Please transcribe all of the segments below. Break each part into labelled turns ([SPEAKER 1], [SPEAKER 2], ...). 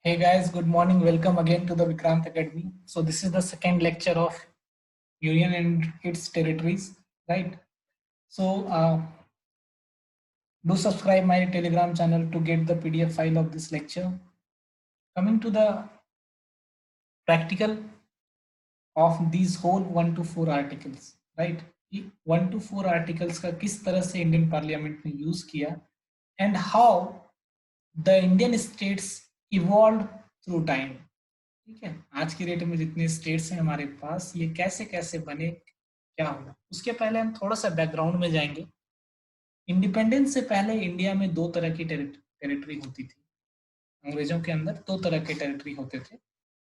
[SPEAKER 1] Hey guys, good morning. Welcome again to the Vikrant Academy. So this is the second lecture of Union and its territories, right? So do subscribe my Telegram channel to get the PDF file of this lecture. Coming to the practical of these whole 1 to 4 articles, right? 1 to 4 articles का किस तरह से Indian parliament ने use किया and how the Indian states evolved through time. ठीक है, आज की डेट में जितने स्टेट्स हैं हमारे पास, ये कैसे कैसे बने, क्या हुआ। उसके पहले हम थोड़ा सा बैकग्राउंड में जाएंगे। इंडिपेंडेंस से पहले इंडिया में दो तरह की टेरिटरी होती थी। अंग्रेजों के अंदर दो तरह के टेरिटरी होते थे।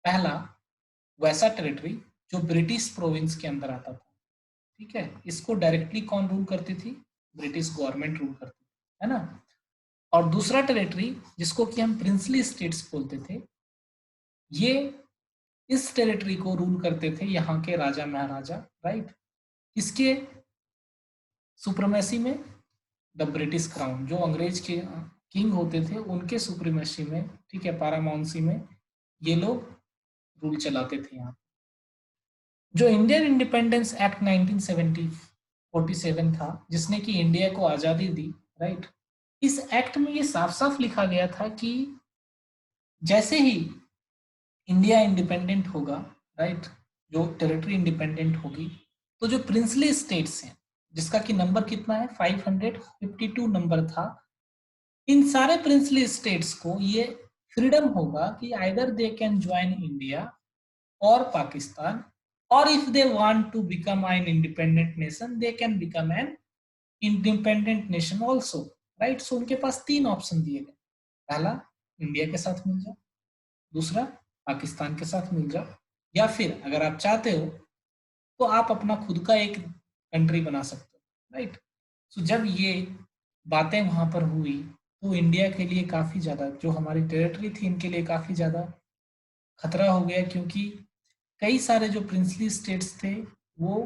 [SPEAKER 1] पहला वैसा टेरिटरी जो ब्रिटिश प्रोविंस के अंदर आता था, ठीक है, इसको डायरेक्टली कौन रूल करती थी? ब्रिटिश गवर्नमेंट रूल करती थी, है ना। और दूसरा टेरिटरी जिसको कि हम प्रिंसली स्टेट्स बोलते थे, ये इस टेरिटरी को रूल करते थे यहाँ के राजा महाराजा, राइट। इसके सुप्रीमेसी में द ब्रिटिश क्राउन, जो अंग्रेज के किंग होते थे उनके सुप्रीमेसी में, ठीक है, पारामाउंसी में ये लोग रूल चलाते थे यहाँ। जो इंडियन इंडिपेंडेंस एक्ट 1947 था, जिसने कि इंडिया को आजादी दी, राइट। इस एक्ट में ये साफ साफ लिखा गया था कि जैसे ही इंडिया इंडिपेंडेंट होगा, राइट, जो टेरिटरी इंडिपेंडेंट होगी, तो जो प्रिंसली स्टेट्स हैं, जिसका कि नंबर कितना है 552 नंबर था, इन सारे प्रिंसली स्टेट्स को ये फ्रीडम होगा कि either they can join India और पाकिस्तान, और if they want to become an independent nation they can become an independent nation also, right. So उनके पास तीन ऑप्शन दिए गए। पहला, इंडिया के साथ मिल जाओ, दूसरा पाकिस्तान के साथ मिल जाओ, या फिर अगर आप चाहते हो तो आप अपना खुद का एक कंट्री बना सकते हो, राइट। सो जब ये बातें वहां पर हुई तो इंडिया के लिए काफी ज्यादा, जो हमारी टेरिटरी थी, इनके लिए काफी ज्यादा खतरा हो गया, क्योंकि कई सारे जो प्रिंसली स्टेट्स थे वो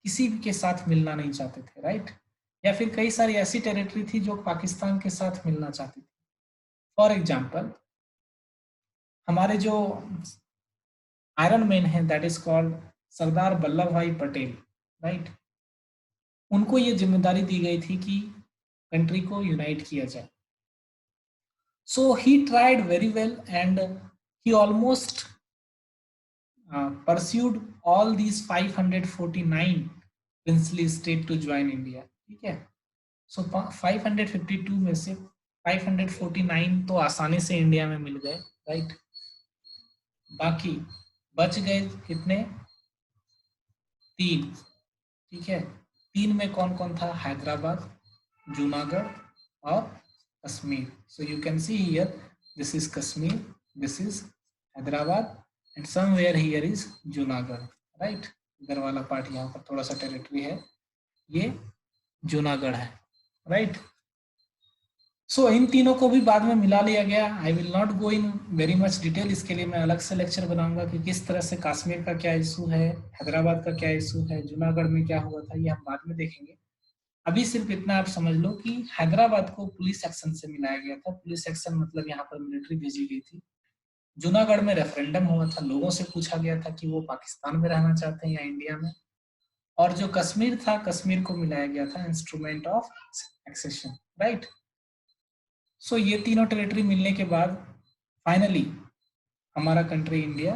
[SPEAKER 1] किसी के साथ मिलना नहीं चाहते थे, राइट। या फिर कई सारी ऐसी टेरिटरी थी जो पाकिस्तान के साथ मिलना चाहती थी। फॉर एग्जाम्पल, हमारे जो आयरन मैन है, that is called Sardar Vallabh भाई पटेल, राइट। उनको ये जिम्मेदारी दी गई थी कि कंट्री को यूनाइट किया जाए। So he tried very well and he almost pursued all these 549 princely state to join India, ठीक है। सो 552 में से 549 तो आसानी से इंडिया में मिल गए, राइट। बाकी बच गए कितने? तीन, ठीक है। तीन में कौन कौन था? हैदराबाद, जूनागढ़ और Kashmir. So you can see here, this is Kashmir, this is Hyderabad and somewhere here is Junagadh, right. इधर वाला पार्ट यहाँ पर थोड़ा सा टेरिटरी है, ये जूनागढ़ है, राइट। सो इन तीनों को भी बाद में मिला लिया गया। I will not go in very much detail, इसके लिए मैं अलग से लेक्चर बनाऊंगा कि किस तरह से कश्मीर का क्या इशू है, हैदराबाद का क्या इशू है, जूनागढ़ में क्या हुआ था, ये हम बाद में देखेंगे। अभी सिर्फ इतना आप समझ लो कि हैदराबाद को पुलिस एक्शन से मिलाया गया था। पुलिस एक्शन मतलब यहाँ पर मिलिट्री भेजी गई थी। जूनागढ़ में रेफरेंडम हुआ था, लोगों से पूछा गया था कि वो पाकिस्तान में रहना चाहते हैं या इंडिया में। और जो कश्मीर था, कश्मीर को मिलाया गया था इंस्ट्रूमेंट ऑफ एक्सेशन, राइट। सो ये तीनों टेरिटरी मिलने के बाद फाइनली हमारा कंट्री इंडिया,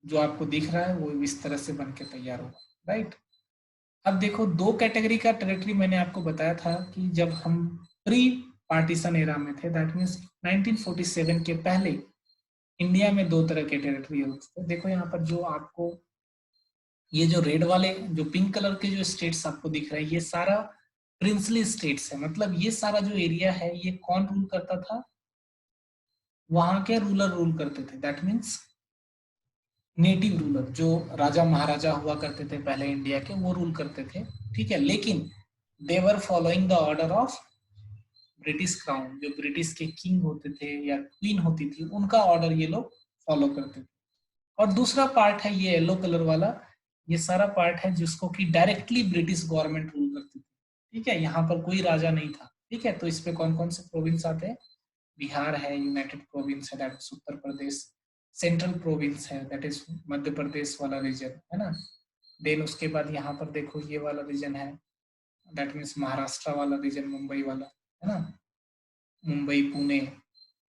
[SPEAKER 1] जो आपको दिख रहा है, वो इस तरह से बन के तैयार होगा, राइट। अब देखो, दो कैटेगरी का टेरिटरी मैंने आपको बताया था कि जब हम प्री पार्टीशन एरा में थे, दैट मीन्स 1947 के पहले इंडिया में दो तरह के टेरिटरी होते थे। देखो यहाँ पर जो आपको ये जो रेड वाले, जो पिंक कलर के जो स्टेट्स आपको दिख रहे हैं, ये सारा प्रिंसली स्टेट्स है। मतलब ये सारा जो एरिया है, ये कौन रूल करता था? वहां के रूलर रूल करते थे, दैट मीन्स नेटिव रूलर, जो राजा महाराजा हुआ करते थे पहले इंडिया के, वो रूल करते थे, ठीक है। लेकिन they were following the order of British crown, जो ब्रिटिश के किंग होते थे या क्वीन होती थी, उनका ऑर्डर ये लोग फॉलो करते थे। और दूसरा पार्ट है ये येलो कलर वाला, ये सारा पार्ट है जिसको कि डायरेक्टली ब्रिटिश गवर्नमेंट रूल करती थी, ठीक है। यहाँ पर कोई राजा नहीं था, ठीक है। तो इस पे कौन कौन से प्रोविंस आते हैं? बिहार है, यूनाइटेड प्रोविंस है that is Uttar Pradesh, central province है दैट इज मध्य प्रदेश वाला रीजन है ना। देन उसके बाद यहाँ पर देखो ये वाला रीजन है दैट मीन्स महाराष्ट्र वाला रीजन, मुंबई वाला है ना, मुंबई पुणे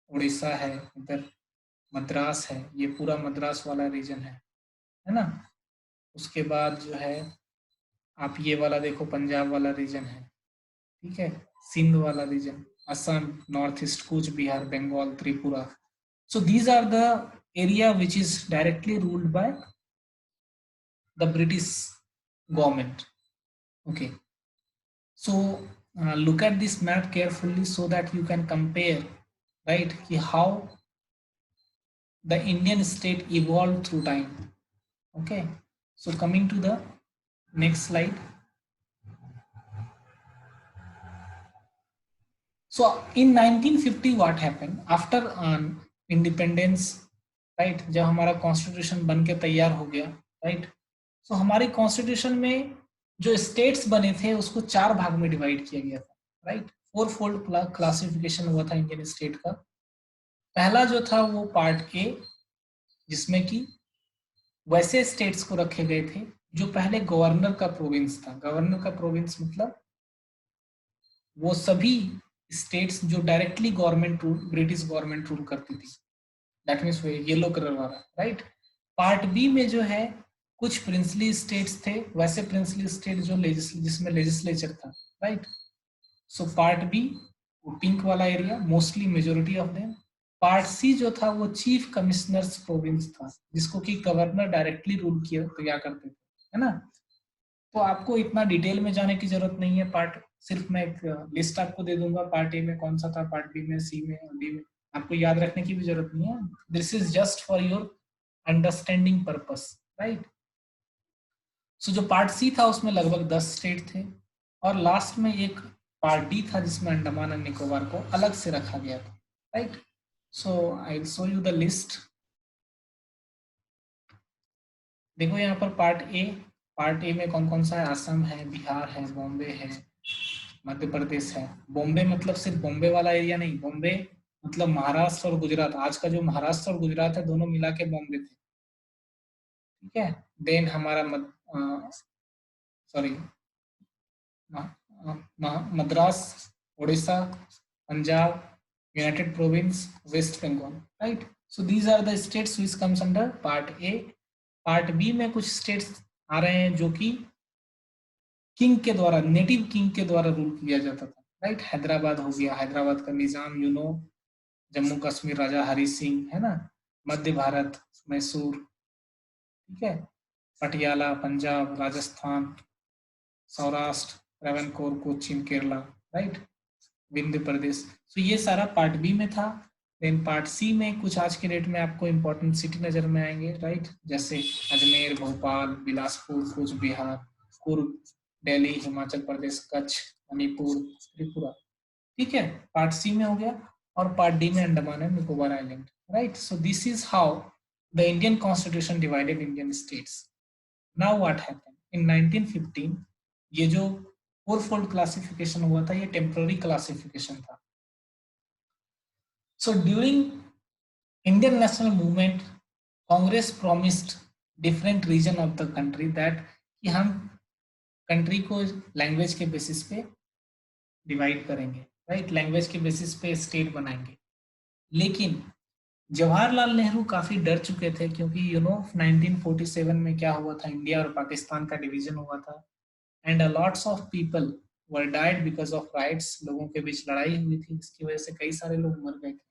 [SPEAKER 1] उड़ीसा है, इधर मद्रास है, ये पूरा मद्रास वाला रीजन है ना। उसके बाद जो है आप ये वाला देखो पंजाब वाला रीजन है, ठीक है, सिंध वाला region, Assam, north east, Cooch Behar, Bengal, Tripura. So these are the area which is directly ruled by the British government. Okay. So look at this map carefully so that you can compare, right, how the Indian state evolved through time. Okay. So coming to the next slide. So in 1950 what happened after independence, right, जब हमारा constitution बन के तैयार हो गया, right, तो हमारे constitution में जो स्टेट्स बने थे उसको 4 भाग में डिवाइड किया गया था, राइट, 4 फोल्ड क्लासिफिकेशन हुआ था इंडियन स्टेट का। पहला जो था वो पार्ट ए, जिसमें कि वैसे स्टेट्स को रखे गए थे जो पहले गवर्नर का प्रोविंस था। गवर्नर का प्रोविंस मतलब वो सभी स्टेट्स जो directly government rule, British government rule करती थी, दैट मीन्स येलो कलर वाला, राइट। पार्ट बी में जो है कुछ प्रिंसली स्टेट्स थे, वैसे प्रिंसली स्टेट जो जिसमें लेजिस्लेचर था, राइट। सो पार्ट बी वो पिंक वाला area, mostly majority of them. Part C जो था वो चीफ कमिश्नर्स प्रोविंस था, जिसको कि गवर्नर डायरेक्टली रूल किया करते थे, है ना। तो आपको इतना डिटेल में जाने की जरूरत नहीं है। पार्ट सिर्फ मैं एक लिस्ट आपको दे दूंगा, पार्ट ए में कौन सा था, पार्ट बी में, सी में, डी में, आपको याद रखने की भी जरूरत नहीं है। This is just for your understanding purpose, right. So जो पार्ट सी था उसमें लगभग 10 स्टेट थे, और लास्ट में एक पार्ट डी था जिसमें अंडमान एंड निकोबार को अलग से रखा गया था, right. So I will show you the list. देखो यहाँ पर पार्ट ए में कौन कौन सा है, असम है, बिहार है, बॉम्बे है, मध्य प्रदेश है। बॉम्बे मतलब सिर्फ बॉम्बे वाला एरिया नहीं, बॉम्बे मतलब महाराष्ट्र और गुजरात, आज का जो महाराष्ट्र और गुजरात है दोनों मिला के बॉम्बे थे, ठीक है। देन हमारा sorry Madras, Orissa, Punjab, United Province, West Bengal, right. So these are the states which comes under part A. Part B में कुछ स्टेट्स आ रहे हैं जो कि किंग के द्वारा, नेटिव किंग के द्वारा रूल किया जाता था, राइट। हैदराबाद हो गया, हैदराबाद का निजाम, यू नो, जम्मू कश्मीर राजा हरि सिंह, है ना, मध्य भारत मैसूर, ठीक है, पटियाला पंजाब, राजस्थान, सौराष्ट्र, ट्रावनकोर, कोचीन केरला, राइट, विंध्य प्रदेश। तो ये सारा पार्ट बी में था। देन पार्ट सी में कुछ आज के डेट में आपको इंपॉर्टेंट सिटी नजर में आएंगे, राइट, जैसे अजमेर, भोपाल, बिलासपुर, कूच बिहार, कुर्ग, दिल्ली, हिमाचल प्रदेश, कच्छ, मणिपुर, त्रिपुरा, ठीक है, पार्ट सी में हो गया। और पार्ट डी में Andaman and Nicobar island, right. So this is how the Indian constitution divided Indian states. Now what happened in 1915, ये जो 4 फोल्ड क्लासिफिकेशन हुआ था ये टेम्पररी क्लासिफिकेशन था। So during Indian national movement, Congress promised different region of the country that कि हम country को language के बेसिस पे डिवाइड करेंगे, राइट, लैंग्वेज के बेसिस पे स्टेट बनाएंगे। लेकिन जवाहरलाल नेहरू काफी डर चुके थे, क्योंकि यू नो 1947 में क्या हुआ था, इंडिया और पाकिस्तान का डिवीजन हुआ था, and lots of people were died because of rights. लोगों के बीच लड़ाई हुई थी, इसकी वजह से कई सारे लोग मर गए थे।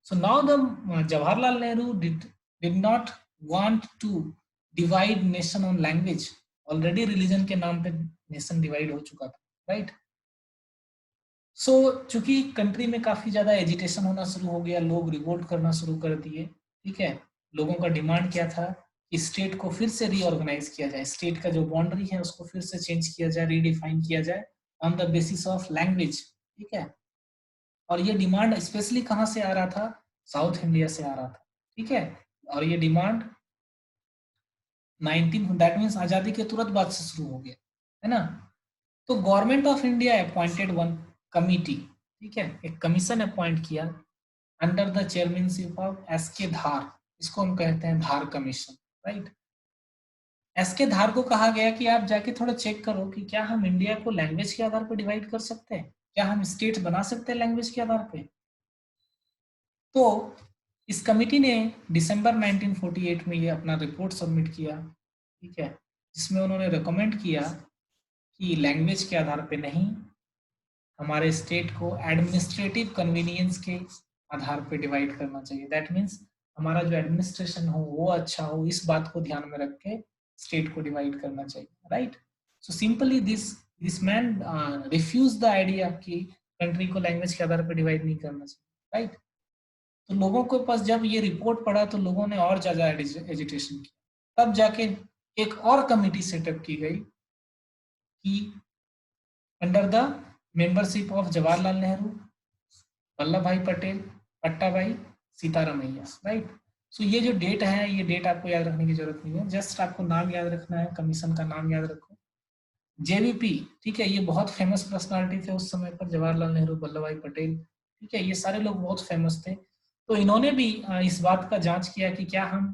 [SPEAKER 1] So now the Jawaharlal Nehru did not want to divide nation on language. Already religion के नाम पे नेशन डिवाइड हो चुका था, राइट। सो चूंकि कंट्री में काफी ज्यादा एजिटेशन होना शुरू हो गया, लोग रिवोल्ट करना शुरू कर दिए, ठीक है। लोगों का डिमांड क्या था कि स्टेट को फिर से रीऑर्गेनाइज किया जाए, स्टेट का जो बाउंड्री है उसको फिर से चेंज किया जाए, रीडिफाइन किया जाए on the basis of language, ठीक है। और ये डिमांड स्पेशली कहाँ से आ रहा था, साउथ इंडिया से आ रहा था, ठीक है। और ये डिमांड 19 दैट मीन्स आजादी के तुरंत बाद से शुरू हो गया, है ना। तो government of India appointed one committee ठीक है, एक कमीशन अपॉइंट किया under the chairmanship of S के धार, इसको हम कहते हैं धार कमीशन, राइट। एस के धार को कहा गया कि आप जाके थोड़ा चेक करो कि क्या हम इंडिया को लैंग्वेज के आधार पर डिवाइड कर सकते हैं, क्या हम स्टेट्स बना सकते हैं लैंग्वेज के आधार पे। तो इस कमिटी ने दिसंबर 1948 में ये अपना रिपोर्ट सबमिट किया, ठीक है, जिसमें उन्होंने रिकमेंड किया कि लैंग्वेज के आधार पे नहीं, हमारे स्टेट को एडमिनिस्ट्रेटिव कन्वीनियंस के आधार पे डिवाइड करना चाहिए। दैट मीन्स हमारा जो एडमिनिस्ट्रेशन हो वो अच्छा हो, इस बात को ध्यान में रख के स्टेट को डिवाइड करना चाहिए, right. So simply this man refuse the idea कि कंट्री को लैंग्वेज के आधार पर डिवाइड नहीं करना चाहिए, राइट। तो लोगों के पास जब ये रिपोर्ट पढ़ा तो लोगों ने और ज्यादा एजिटेशन किया, तब जाके एक और कमिटी सेटअप की गई कि under the membership of Jawaharlal Nehru, Vallabh भाई पटेल, पट्टाभाई, सीतारामैया, राइट। सो ये जो डेट है, ये डेट आपको याद रखने की जरूरत नहीं है, जस्ट आपको नाम याद रखना है, कमीशन का नाम याद रखो, जेवीपी, ठीक है। ये बहुत फेमस पर्सनालिटी थे उस समय पर, जवाहरलाल नेहरू, वल्लभ भाई पटेल, ठीक है, ये सारे लोग बहुत फेमस थे। तो इन्होंने भी इस बात का जांच किया कि क्या हम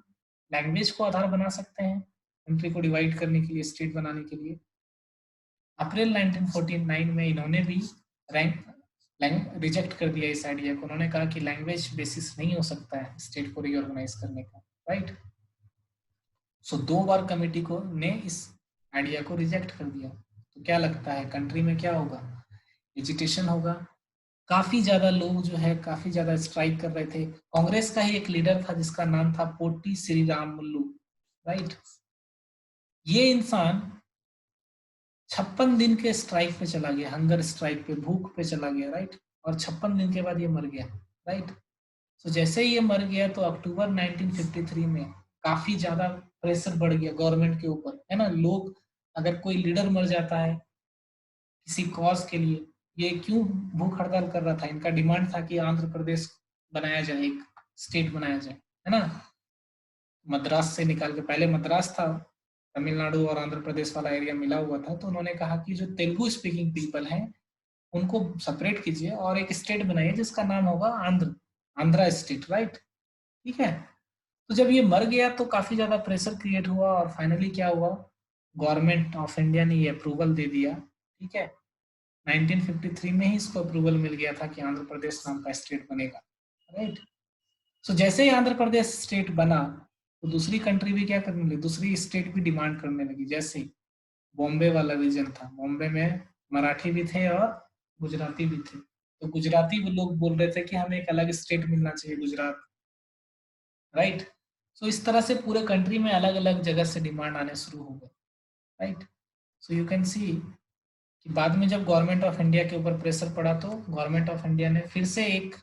[SPEAKER 1] लैंग्वेज को आधार बना सकते हैं कंट्री को डिवाइड करने के लिए, स्टेट बनाने के लिए। अप्रैल 1949 में इन्होंने भी रैंक रिजेक्ट कर दिया इस आइडिया को। उन्होंने कहा कि लैंग्वेज बेसिस नहीं हो सकता है स्टेट को रीऑर्गेनाइज करने का, राइट। सो 2 बार कमेटी को ने इस आइडिया को रिजेक्ट कर दिया। तो क्या लगता है कंट्री में क्या होगा, एजिटेशन होगा, काफी ज्यादा लोग जो है काफी ज्यादा स्ट्राइक कर रहे थे। कांग्रेस का ही एक लीडर था जिसका नाम था पोटी श्रीराम मुल्लू, राइट। ये इंसान 56 दिन के स्ट्राइक पे चला गया, हंगर स्ट्राइक पे, भूख पे चला गया, राइट। और 56 दिन के बाद ये मर गया, राइट। तो जैसे ही ये मर गया तो अक्टूबर 1953 में काफी ज्यादा प्रेशर बढ़ गया गवर्नमेंट के ऊपर, है ना। लोग, अगर कोई लीडर मर जाता है किसी कॉज के लिए, ये क्यों भूख हड़ताल कर रहा था, इनका डिमांड था कि आंध्र प्रदेश बनाया जाए, एक स्टेट बनाया जाए, है ना। मद्रास से निकाल के, पहले मद्रास था, तमिलनाडु और आंध्र प्रदेश वाला एरिया मिला हुआ था। तो उन्होंने कहा कि जो तेलुगु स्पीकिंग पीपल हैं उनको सेपरेट कीजिए और एक स्टेट बनाइए जिसका नाम होगा आंध्र, आंध्रा स्टेट, राइट, ठीक है। तो जब ये मर गया तो काफी ज्यादा प्रेशर क्रिएट हुआ और फाइनली क्या हुआ, गवर्नमेंट ऑफ इंडिया ने ये अप्रूवल दे दिया, ठीक है। 1953 में ही इसको अप्रूवल मिल गया था कि आंध्र प्रदेश नाम का स्टेट बनेगा, राइट। सो जैसे ही आंध्र प्रदेश स्टेट बना तो दूसरी कंट्री भी क्या करने लगी, दूसरी स्टेट भी डिमांड करने लगी। जैसे बॉम्बे वाला रीजन था, बॉम्बे में मराठी भी थे और गुजराती भी थे। तो गुजराती लोग बोल रहे थे कि हमें एक अलग स्टेट मिलना चाहिए गुजरात, राइट। सो इस तरह से पूरे कंट्री में अलग अलग जगह से डिमांड आने शुरू हो गए, right. So you can see कि बाद में जब गवर्नमेंट ऑफ इंडिया के ऊपर प्रेशर पड़ा तो गवर्नमेंट ऑफ इंडिया ने फिर से एक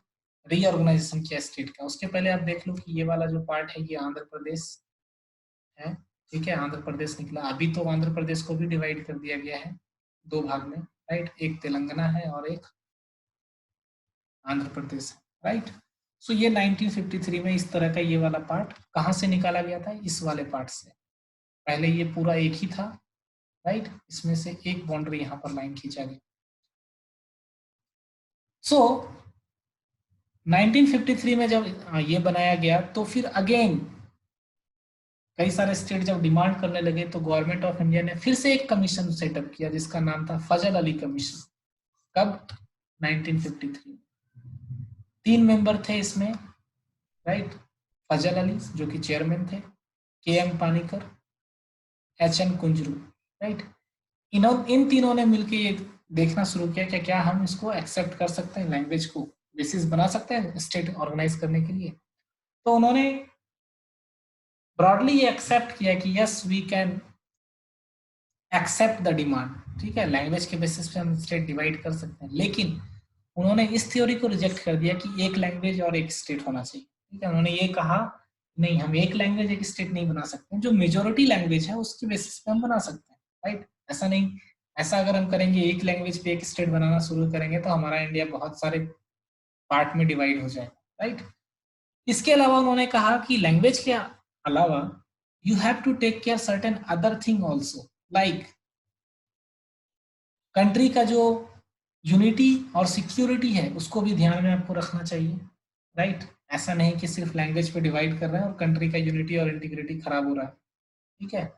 [SPEAKER 1] रीऑर्गेनाइजेशन किया स्टेट का। उसके पहले आप देख लो कि ये वाला जो पार्ट है ये आंध्र प्रदेश है, ठीक है, आंध्र प्रदेश निकला। अभी तो आंध्र प्रदेश को भी डिवाइड कर दिया गया है 2 भाग में, राइट। एक तेलंगाना है और एक आंध्र प्रदेश है, राइट। सो ये 1953 में इस तरह का ये वाला पार्ट कहाँ से निकाला गया था, इस वाले पार्ट से। पहले ये पूरा एक ही था, राइट, इसमें से एक बाउंड्री यहाँ पर लाइन खींचा गया। सो 1953 में जब ये बनाया गया तो फिर अगेन कई सारे स्टेट जब डिमांड करने लगे तो गवर्नमेंट ऑफ इंडिया ने फिर से एक कमीशन सेटअप किया जिसका नाम था फजल अली कमीशन। कब, 1953। 3 मेंबर थे इसमें, राइट। फजल अली जो कि चेयरमैन थे, K M Panikkar, H N Kunzru, right. इन तीनों ने मिलकर ये देखना शुरू किया कि क्या हम इसको एक्सेप्ट कर सकते हैं, लैंग्वेज को बेसिस बना सकते हैं स्टेट ऑर्गेनाइज करने के लिए। तो उन्होंने ब्रॉडली ये एक्सेप्ट किया कि yes we can accept the demand, ठीक है, लैंग्वेज के बेसिस पे हम स्टेट डिवाइड कर सकते हैं। लेकिन उन्होंने इस थ्योरी को रिजेक्ट कर दिया कि एक लैंग्वेज और एक स्टेट होना चाहिए, ठीक है। उन्होंने ये कहा नहीं, हम एक लैंग्वेज एक स्टेट नहीं बना सकते, जो मेजोरिटी लैंग्वेज है उसके बेसिस पे हम बना सकते हैं, राइट। ऐसा नहीं, ऐसा अगर हम करेंगे एक लैंग्वेज पे एक स्टेट बनाना शुरू करेंगे तो हमारा इंडिया बहुत सारे पार्ट में डिवाइड हो जाएगा, राइट। इसके अलावा उन्होंने कहा कि लैंग्वेज के अलावा you have to take care certain other thing also, like country का जो यूनिटी और सिक्योरिटी है उसको भी ध्यान में आपको रखना चाहिए, राइट। ऐसा नहीं कि सिर्फ लैंग्वेज पे डिवाइड कर रहे हैं और कंट्री का यूनिटी और इंटीग्रिटी खराब हो रहा है, ठीक है।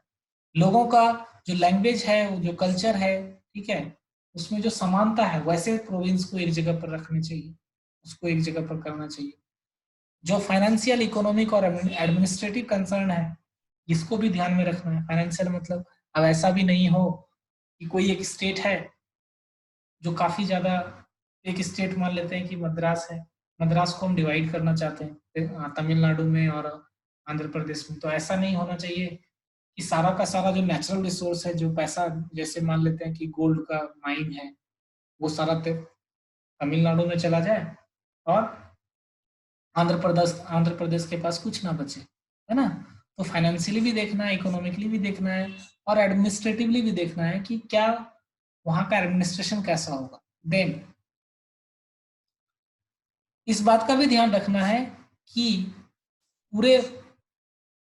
[SPEAKER 1] लोगों का जो लैंग्वेज है, जो कल्चर है, ठीक है, उसमें जो समानता है वैसे प्रोविंस को एक जगह पर रखनी चाहिए, उसको एक जगह पर करना चाहिए। जो फाइनेंशियल, इकोनॉमिक और एडमिनिस्ट्रेटिव कंसर्न है इसको भी ध्यान में रखना है। फाइनेंशियल मतलब अब ऐसा भी नहीं हो कि कोई एक स्टेट है जो काफी ज्यादा, एक स्टेट मान लेते हैं कि मद्रास है, मद्रास को हम डिवाइड करना चाहते हैं तमिलनाडु में और आंध्र प्रदेश में, तो ऐसा नहीं होना चाहिए कि सारा का सारा जो नेचुरल रिसोर्स है, जो पैसा, जैसे मान लेते हैं कि गोल्ड का माइन है, वो सारा तमिलनाडु में चला जाए और आंध्र प्रदेश के पास कुछ ना बचे, है ना। तो फाइनेंशियली भी देखना है, इकोनॉमिकली भी देखना है और एडमिनिस्ट्रेटिवली भी देखना है कि क्या वहां का एडमिनिस्ट्रेशन कैसा होगा। देन इस बात का भी ध्यान रखना है कि पूरे,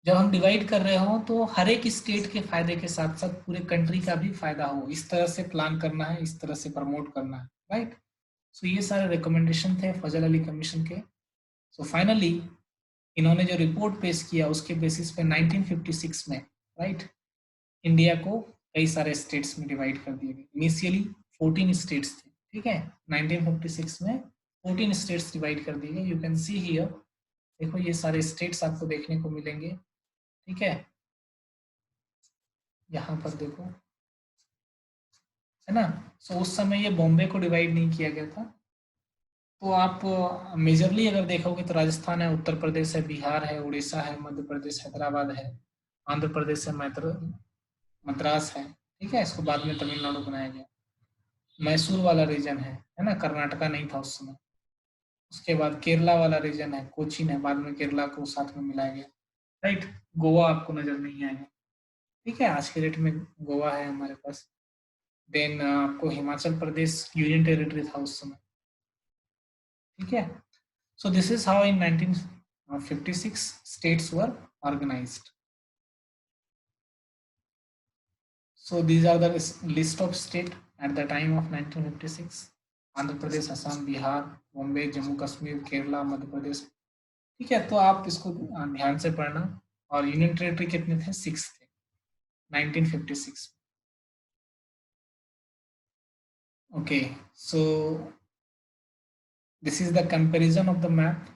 [SPEAKER 1] जब हम डिवाइड कर रहे हो तो हर एक स्टेट के फायदे के साथ साथ पूरे कंट्री का भी फायदा हो, इस तरह से प्लान करना है, इस तरह से प्रमोट करना है, राइट। सो ये सारे रिकमेंडेशन थे फजल अली कमीशन के। सो फाइनली इन्होंने जो रिपोर्ट पेश किया उसके बेसिस पे 1956 में, राइट, इंडिया को कई सारे स्टेट्स में डिवाइड कर दिए गए। इनिशियली 14 स्टेट्स थे, ठीक है। 1956 में 14 स्टेट्स डिवाइड कर दिए गए। यू कैन सी हियर, देखो ये सारे स्टेट्स आपको देखने को मिलेंगे, ठीक है। यहाँ पर देखो, है ना। सो उस समय ये बॉम्बे को डिवाइड नहीं किया गया था। तो आप मेजरली अगर देखोगे तो राजस्थान है, उत्तर प्रदेश है, बिहार है, उड़ीसा है, मध्य प्रदेश, हैदराबाद है, आंध्र प्रदेश है, मद्रास है, ठीक है। इसको बाद में तमिलनाडु बनाया गया। मैसूर वाला रीजन है ना, कर्नाटका नहीं था उस समय। उसके बाद केरला वाला रीजन है, कोचीन है, बाद में केरला को साथ में मिलाया गया, राइट। गोवा आपको नजर नहीं आएगा, ठीक है, आज के डेट में गोवा है हमारे पास। देन आपको हिमाचल प्रदेश यूनियन टेरिटरी था उस समय, ठीक है। So this is how in 1956 states were organized. So these are the list of state at the time of 1956. Andhra Pradesh, Assam, Bihar, Bombay, Jammu Kashmir, Kerala, Madhya Pradesh, ठीक है। तो आप इसको ध्यान से पढ़ना। और यूनियन टेरिटरी कितने थे? 6 थे 1956। Okay, so this is the comparison of the map.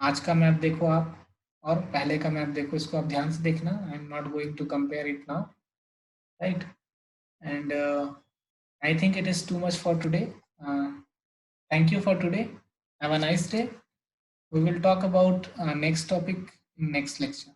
[SPEAKER 1] आज का मैप देखो आप और पहले का मैप देखो, इसको आप ध्यान से देखना। I am not going to compare it now, right. And I think it is too much for today. Thank you for today. Have a nice day. We will talk about next topic in next lecture.